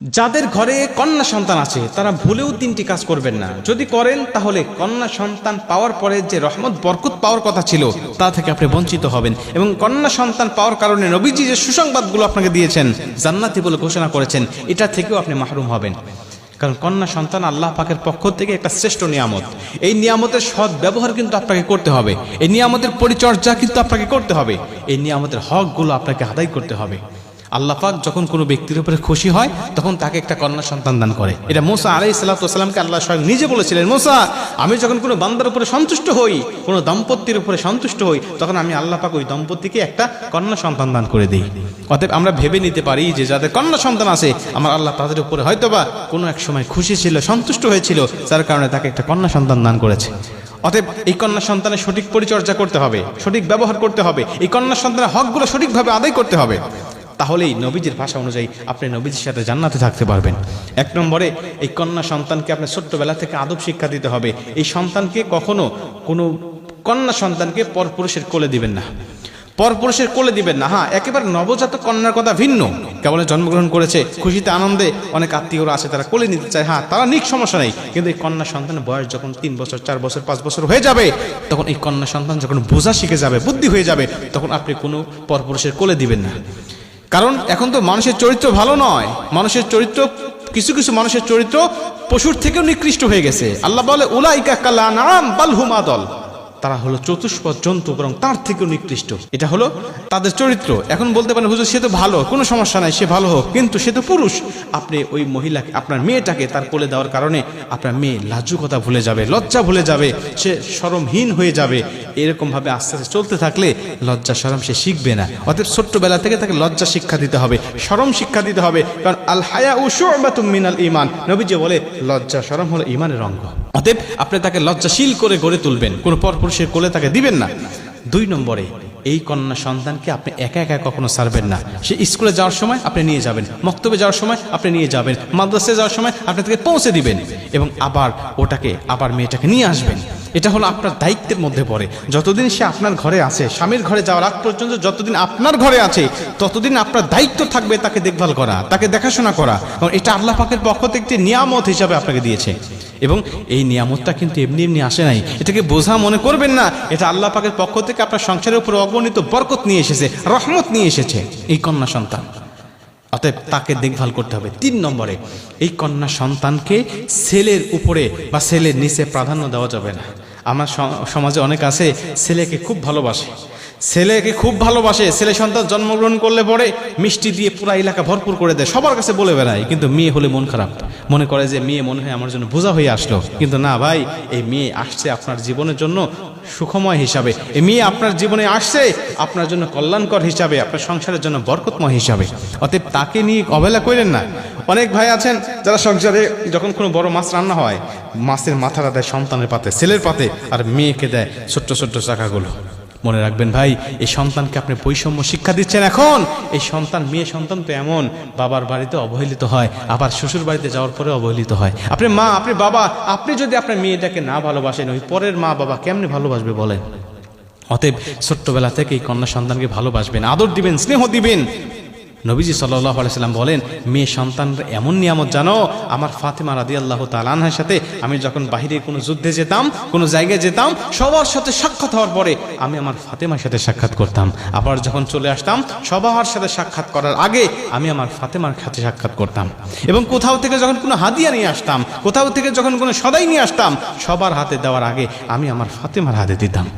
যাদের ঘরে কন্যা সন্তান আছে তারা ভুলেও তিনটি কাজ করবেন না। যদি করেন তাহলে কন্যা সন্তান পাওয়ার পরে যে রহমত বরকত পাওয়ার কথা ছিল তা থেকে আপনি বঞ্চিত হবেন, এবং কন্যা সন্তান পাওয়ার কারণে নবীজি যে সুসংবাদগুলো আপনাকে দিয়েছেন, জান্নাতি বলে ঘোষণা করেছেন, এটা থেকেও আপনি মাহরুম হবেন। কারণ কন্যা সন্তান আল্লাহ পাকের পক্ষ থেকে একটা শ্রেষ্ঠ নিয়ামত। এই নিয়ামতের সৎ ব্যবহার কিন্তু আপনাকে করতে হবে, এই নিয়ামতের পরিচর্যা কিন্তু আপনাকে করতে হবে, এই নিয়ামতের হকগুলো আপনাকে আদায় করতে হবে। আল্লাহ পাক যখন কোনো ব্যক্তির উপরে খুশি হয় তখন তাকে একটা কন্যা সন্তান দান করে। এটা মুসা আলাইহিস সালামকে আল্লাহ স্বয়ং নিজে বলেছিলেন, মুসা, আমি যখন কোনো বান্দার উপরে সন্তুষ্ট হই, কোনো দম্পতির উপরে সন্তুষ্ট হই, তখন আমি আল্লাহ পাক ওই দম্পতিকে একটা কন্যা সন্তান দান করে দিই। অতএব আমরা ভেবে নিতে পারি যে যাদের কন্যা সন্তান আছে, আমার আল্লাহ তাদের উপরে হয়তোবা কোনো এক সময় খুশি ছিল, সন্তুষ্ট হয়েছিল, যার কারণে তাকে একটা কন্যা সন্তান দান করেছে। অতএব এই কন্যা সন্তানের সঠিক পরিচর্যা করতে হবে, সঠিক ব্যবহার করতে হবে, এই কন্যা সন্তানের হকগুলো সঠিকভাবে আদায় করতে হবে। তাহলেই নবীজির ভাষা অনুযায়ী আপনি নবীজির সাথে জান্নাতে থাকতে পারবেন। এক নম্বরে, এই কন্যা সন্তানকে আপনি ছোট্টবেলা থেকে আদব শিক্ষা দিতে হবে। এই সন্তানকে কখনো কোনো কন্যা সন্তানকে পরপুরুষের কোলে দিবেন না, পরপুরুষের কোলে দিবেন না। হ্যাঁ, একেবারে নবজাত কন্যার কথা ভিন্ন, কেবল জন্মগ্রহণ করেছে, খুশিতে আনন্দে অনেক আত্মীয়রা আছে তারা কোলে নিতে চায়, হ্যাঁ তারা নিক, সমস্যা নেই। কিন্তু এই কন্যা সন্তানের বয়স যখন 3 বছর 4 বছর 5 বছর হয়ে যাবে, তখন এই কন্যা সন্তান যখন বোঝা শিখে যাবে, বুদ্ধি হয়ে যাবে, তখন আপনি কোনো পরপুরুষের কোলে দিবেন না। কারণ এখন তো মানুষের চরিত্র ভালো নয়, মানুষের চরিত্র, কিছু কিছু মানুষের চরিত্র পশুর থেকেও নিকৃষ্ট হয়ে গেছে। আল্লাহ বলে, উলাইকা কাল আনআম বাল হুম আদল, তারা হলো চতুষ্পদ জন্তু, বরং তার থেকেও নিকৃষ্ট। এটা হলো তাদের চরিত্র। এখন বলতে পারেন, হুজুর সে তো ভালো, কোনো সমস্যা নাই, সে ভালো হোক, কিন্তু সে তো পুরুষ। আপনি ওই মহিলাকে, আপনার মেয়েটাকে তার কোলে দেওয়ার কারণে আপনার মেয়ে লাজুকতা ভুলে যাবে, লজ্জা ভুলে যাবে, সে শরমহীন হয়ে যাবে। এরকমভাবে আস্তে আস্তে চলতে থাকলে লজ্জা শরম সে শিখবে না। অতএব ছোট্টবেলা থেকে তাকে লজ্জা শিক্ষা দিতে হবে, শরম শিক্ষা দিতে হবে। কারণ আল হায়াউ শু'বাতুম মিনাল ঈমান, নবীজি বলে লজ্জা শরম হলো ঈমানের অঙ্গ। অতএব আপনি তাকে লজ্জাশীল করে গড়ে তুলবেন, কোনো পরপুরুষের কোলে তাকে দিবেন না। 2 নম্বরে, এই কন্যা সন্তানকে আপনি একা একা কখনো ছাড়বেন না। সে স্কুলে যাওয়ার সময় আপনি নিয়ে যাবেন, মক্তবে যাওয়ার সময় আপনি নিয়ে যাবেন, মাদ্রাসায় যাওয়ার সময় আপনি তাকে পৌঁছে দিবেন, এবং আবার মেয়েটাকে নিয়ে আসবেন। এটা হলো আপনার দায়িত্বের মধ্যে পড়ে। যতদিন সে আপনার ঘরে আছে, স্বামীর ঘরে যাওয়ার আগ পর্যন্ত যতদিন আপনার ঘরে আছে, ততদিন আপনার দায়িত্ব থাকবে তাকে দেখভাল করা, তাকে দেখাশোনা করা। কারণ এটা আল্লাহ পাকের পক্ষ থেকে একটি নিয়ামত হিসাবে আপনাকে দিয়েছে, এবং এই নিয়ামতটা কিন্তু এমনি এমনি আসে নাই। এটাকে বোঝা মনে করবেন না, এটা আল্লাহ পাকের পক্ষ থেকে আপনার সংসারের উপর অগণিত বরকত নিয়ে এসেছে, রহমত নিয়ে এসেছে এই কন্যা সন্তান। অতএব তাকে দেখভাল করতে হবে। 3 নম্বরে, এই কন্যা সন্তানকে ছেলের উপরে বা ছেলের নিচে প্রাধান্য দেওয়া যাবে না। আমার সমাজে অনেক আছে ছেলেকে খুব ভালোবাসে, ছেলে সন্তান জন্মগ্রহণ করলে পরে মিষ্টি দিয়ে পুরা এলাকা ভরপুর করে দেয়, সবার কাছে বলে বেড়ায়। কিন্তু মেয়ে হলে মন খারাপ, মনে করে যে মেয়ে মনে হয় আমার জন্য বোঝা হয়ে আসলো। কিন্তু না ভাই, এই মেয়ে আসছে আপনার জীবনের জন্য সুখময় হিসাবে, এই মেয়ে আপনার জীবনে আসছে আপনার জন্য কল্যাণকর হিসাবে, আপনার সংসারের জন্য বরকতময় হিসাবে। অতএব তাকে নিয়ে অবহেলা করেন না। অনেক ভাই আছেন যারা সংসারে যখন কোনো বড় মাছ রান্না হয়, মাছের মাথাটা দেয় সন্তানের পাতে, ছেলের পাতে, আর মেয়েকে দেয় ছোট্ট ছোট্ট চাকাগুলো। মনে রাখবেন ভাই, এই সন্তানকে আপনি বৈষম্য শিক্ষা দিচ্ছেন। এখন এই সন্তান, মেয়ে সন্তান তো এমন, বাবার বাড়িতে অবহেলিত হয়, আবার শ্বশুর বাড়িতে যাওয়ার পরে অবহেলিত হয়। আপনি মা, আপনি বাবা, আপনি যদি আপনার মেয়েটাকে না ভালোবাসেন, ওই পরের মা বাবা কেমনে ভালোবাসবে বলেন? অতএব ছোট্টবেলা থেকে এই কন্যা সন্তানকে ভালোবাসবেন, আদর দিবেন, স্নেহ দিবেন। নবীজি সাল্লাল্লাহু আলাইহি সাল্লাম বলেন, মেয়ে সন্তানরা এমন নিয়ামত, জানো, আমার ফাতেমা রাদিয়াল্লাহু তাআলা আনহার সাথে আমি যখন বাইরে কোনো যুদ্ধে যেতাম, কোনো জায়গায় যেতাম, সবার সাথে সাক্ষাৎ হওয়ার পরে আমি আমার ফাতেমার সাথে সাক্ষাৎ করতাম। আবার যখন চলে আসতাম, সবার সাথে সাক্ষাৎ করার আগে আমি আমার ফাতেমার সাথে সাক্ষাৎ করতাম। এবং কোথাও থেকে যখন কোনো হাদিয়া নিয়ে আসতাম, কোথাও থেকে যখন কোনো সদাই নিয়ে আসতাম, সবার হাতে দেওয়ার আগে আমি আমার ফাতেমার হাতে দিতাম।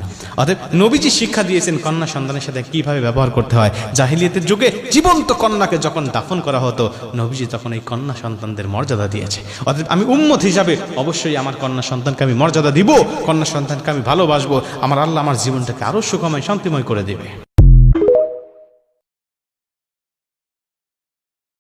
অতএব নবীজি শিক্ষা দিয়েছেন কন্যা সন্তানের সাথে কিভাবে ব্যবহার করতে হয়। জাহিলিয়াতের যুগে জীবন্ত কন্যাকে যখন দাফন করা হতো, নবীজি তখন এই কন্যা সন্তানদের মর্যাদা দিয়েছে। অতএব আমি উম্মত হিসাবে অবশ্যই আমার কন্যা সন্তানকে আমি মর্যাদা দিব, কন্যা সন্তানকে আমি ভালোবাসবো। আমার আল্লাহ আমার জীবনটাকে আরো সুখময়, শান্তিময় করে দেবে।